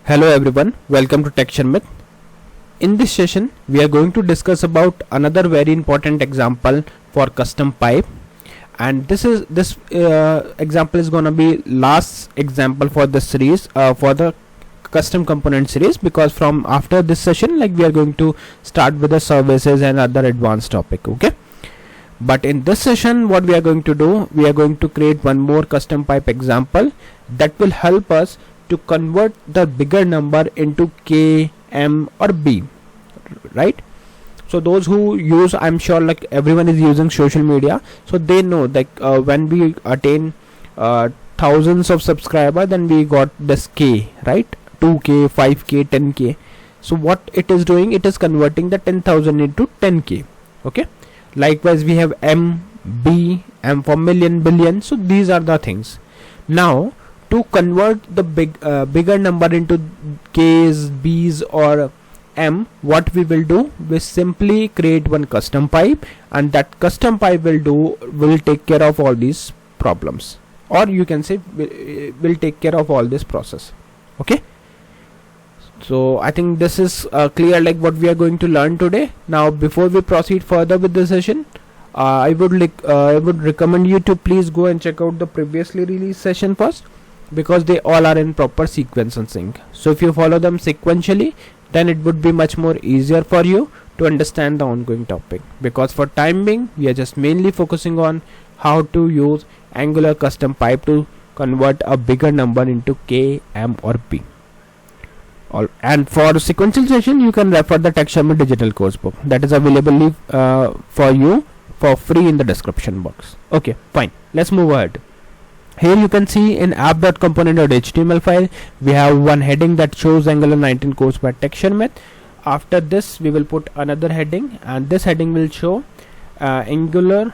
Hello everyone, welcome to TechSharmit. In this session, we are going to discuss about another very important example for custom pipe, and this example is gonna be last example for the series for the custom component series, because from after this session, like, we are going to start with the services and other advanced topic. Okay. But in this session, what we are going to do, we are going to create one more custom pipe example that will help us to convert the bigger number into K, M or B, right? So those who use, I'm sure like everyone is using social media, so they know that when we attain thousands of subscribers, then we got this K, right? 2K, 5K, 10K. So what it is doing, it is converting the 10,000 into 10K. Okay. Likewise, we have M, B, M for million, billion. So these are the things. Now, to convert the bigger number into K's, B's or M, what we will do, we simply create one custom pipe, and that custom pipe will take care of all these problems, or you can say will take care of all this process. Okay. So I think this is clear, like what we are going to learn today. Now, before we proceed further with the session, I would recommend you to please go and check out the previously released session first, because they all are in proper sequence and sync. So if you follow them sequentially, then it would be much more easier for you to understand the ongoing topic, because for time being we are just mainly focusing on how to use Angular custom pipe to convert a bigger number into K, M or B. And for sequential session, you can refer the TechSharmit digital course book that is available for you for free in the description box. Okay, fine, let's move ahead. Here you can see in app.component.html file, we have one heading that shows Angular 19 course by TechSharmit. After this, we will put another heading, and this heading will show Angular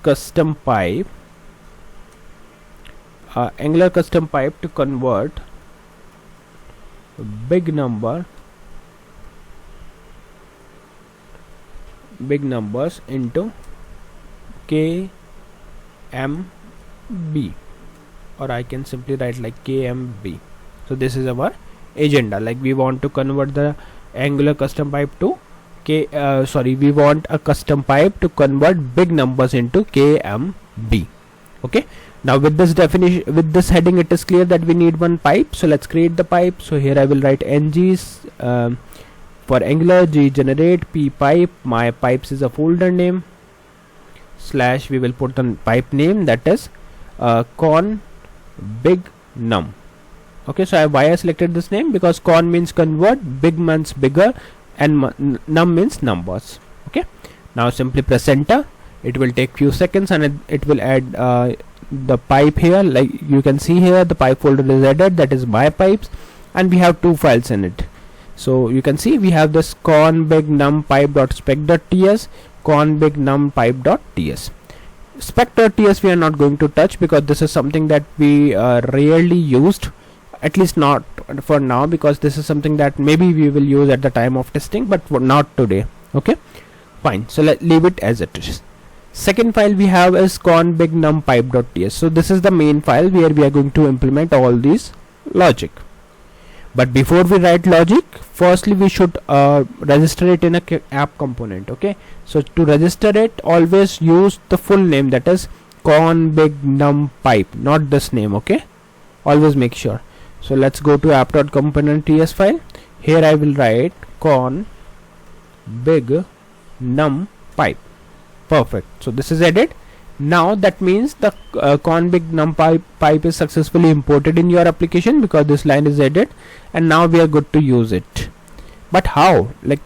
custom pipe, to convert big numbers into K, M, B, or I can simply write like KMB. So this is our agenda, like we want to convert the Angular custom pipe to we want a custom pipe to convert big numbers into KMB. Okay. Now with this definition, with this heading, it is clear that we need one pipe. So let's create the pipe. So here I will write ng's for Angular, G generate, P pipe, my pipes is a folder name, / we will put the pipe name, that is con big num. Okay, so why I selected this name, because con means convert, big means bigger, and num means numbers. Okay, now simply press enter. It will take few seconds, and it will add the pipe here. Like you can see here, the pipe folder is added, that is my pipes, and we have two files in it. So you can see we have this con big num pipe.spec.ts, con big num pipe.ts. spec.ts we are not going to touch, because this is something that we rarely used, at least not for now, because this is something that maybe we will use at the time of testing, but not today. Okay, fine, so let's leave it as it is. Second file we have is con big num pipe.ts. so this is the main file where we are going to implement all these logic. But before we write logic, firstly we should register it in a app component. Okay, so to register it, always use the full name, that is con big num pipe, not this name. Okay, always make sure. So let's go to app.component.ts file. Here I will write con big num pipe. Perfect. So this is added. Now that means the con big num pipe is successfully imported in your application, because this line is added, and now we are good to use it. But how? Like,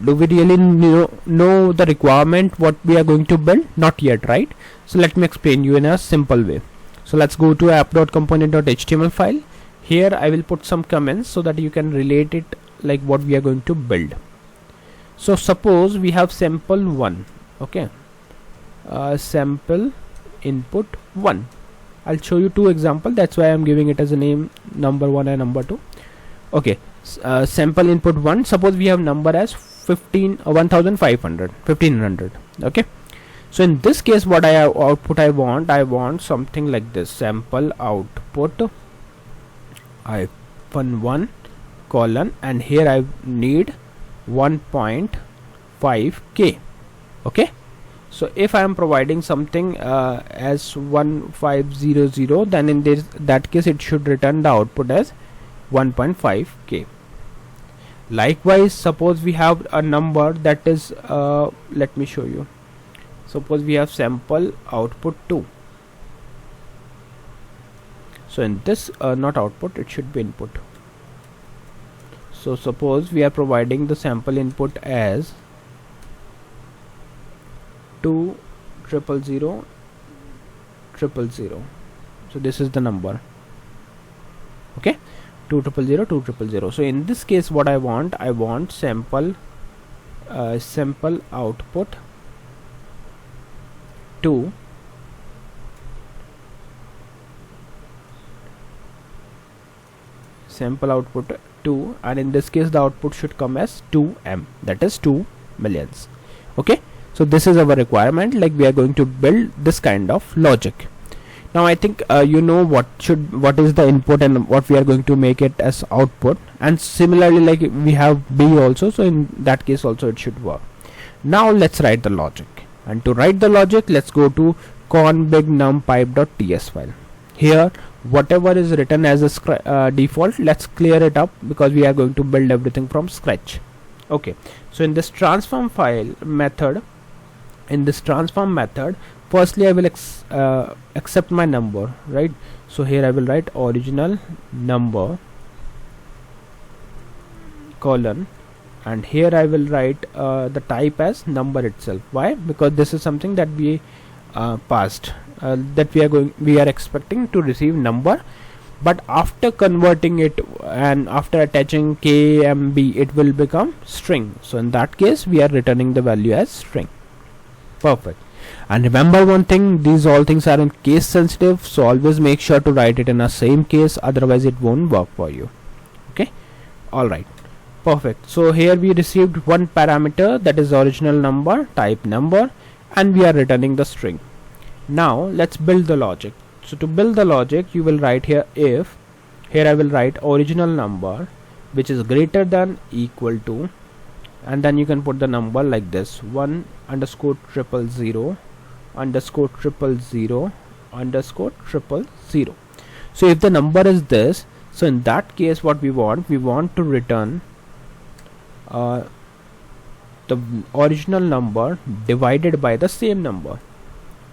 do we really know the requirement what we are going to build? Not yet, right? So let me explain you in a simple way. So let's go to app.component.html file. Here I will put some comments so that you can relate it, like what we are going to build. So suppose we have sample 1. Okay, sample input 1. I'll show you two examples, that's why I'm giving it as a name, number 1 and number 2. Okay, sample input 1, suppose we have number as 1500. Okay, So in this case, what I want something like this: sample output -1 colon, and here I need 1.5k. okay, so if I am providing something as 1500, then in that case it should return the output as 1.5k. Likewise, suppose we have a number that is let me show you. Suppose we have sample output 2. So in this not output, it should be input. So suppose we are providing the sample input as 2000000. So this is the number. Okay, 2000000. So in this case, what I want sample output 2 sample output 2, and in this case the output should come as 2m, that is 2 millions. Okay, so this is our requirement, like we are going to build this kind of logic. Now I think you know what is the input and what we are going to make it as output, and similarly like we have b also, so in that case also it should work. Now let's write the logic, and to write the logic, let's go to config numpy.ts file. Here whatever is written as a default, let's clear it up because we are going to build everything from scratch. Okay, so in this transform method, firstly I will accept my number, right? So here I will write original number colon, and here I will write the type as number itself. Why? Because this is something that we passed, that we are expecting to receive number, but after converting it and after attaching KMB, it will become string. So in that case we are returning the value as string. Perfect. And remember one thing, these all things are in case sensitive, so always make sure to write it in a same case, otherwise it won't work for you. Okay, alright, perfect. So here we received one parameter, that is original number, type number, and we are returning the string. Now let's build the logic. So to build the logic, you will write here if, here I will write original number which is greater than equal to, and then you can put the number like this, 1_000000000. So if the number is this, so in that case what we want to return the original number divided by the same number,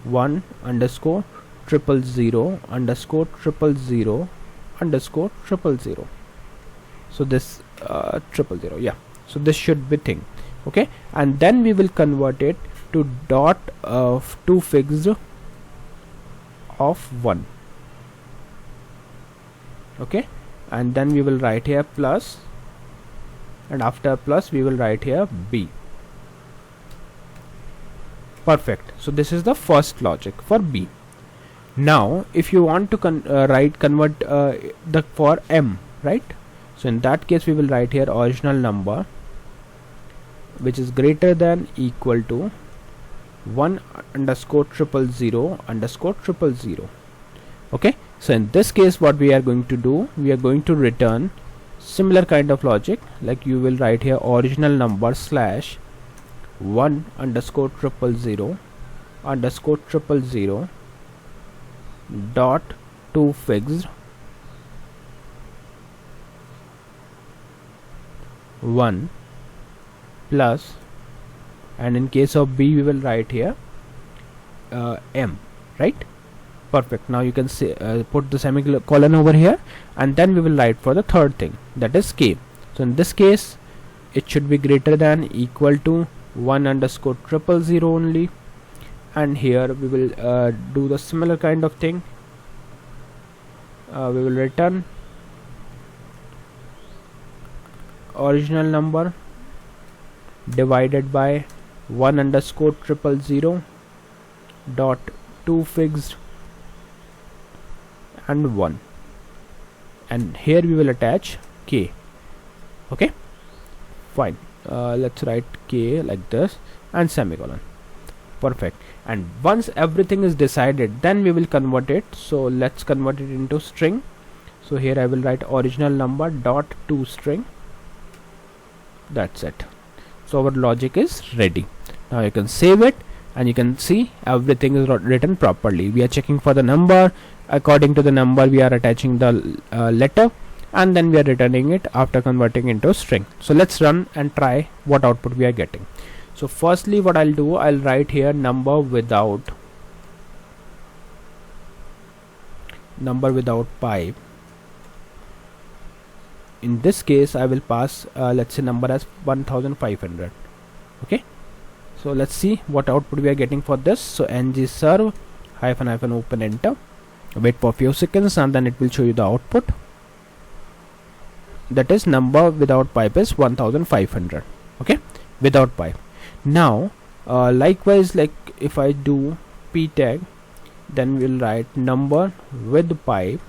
1_000000000. So this 000, yeah. So this should be thing. Okay, and then we will convert it to dot to fixed of 1. Okay, and then we will write here plus, and after plus we will write here b. Perfect. So this is the first logic for b. Now if you want to convert the for m, right? So in that case we will write here original number which is greater than equal to 1_0000000. Okay, so in this case what we are going to do, we are going to return similar kind of logic, like you will write here original number slash 1_0000000 dot to fixed 1 plus, and in case of b we will write here m, right? Perfect. Now you can say put the semicolon over here, and then we will write for the third thing, that is k. So in this case it should be greater than equal to 1_00000 only, and here we will do the similar kind of thing. We will return original number divided by 1_00000 dot to fixed and 1, and here we will attach k. Okay, fine. Let's write k like this and semicolon. Perfect. And once everything is decided, then we will convert it. So let's convert it into string. So here I will write original number dot toString. That's it. So our logic is ready. Now you can save it, and you can see everything is written properly. We are checking for the number. According to the number, we are attaching the letter, and then we are returning it after converting into string. So let's run and try what output we are getting. So firstly, what I'll do, I'll write here number without pipe. In this case, I will pass let's say number as 1500. Okay, so let's see what output we are getting for this. So ng serve -- open enter, wait for few seconds, and then it will show you the output. That is number without pipe is 1500. Okay, without pipe. Now likewise, like if I do p tag, then we'll write number with pipe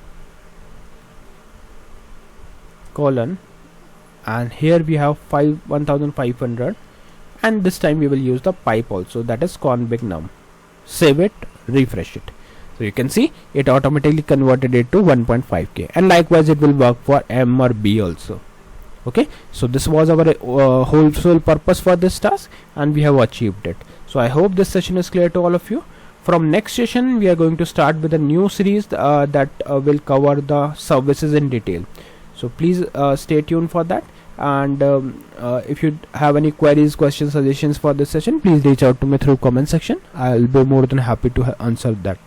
colon, and here we have 1500, and this time we will use the pipe also, that is config num. Save it, refresh it. So you can see it automatically converted it to 1.5k, and likewise it will work for M or B also. Okay, so this was our whole sole purpose for this task, and we have achieved it. So I hope this session is clear to all of you. From next session we are going to start with a new series that will cover the services in detail. So please stay tuned for that, and if you have any queries, questions, suggestions for this session, please reach out to me through comment section. I'll be more than happy to answer that.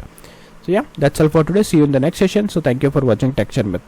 So yeah, that's all for today. See you in the next session. So thank you for watching TechChat Myth.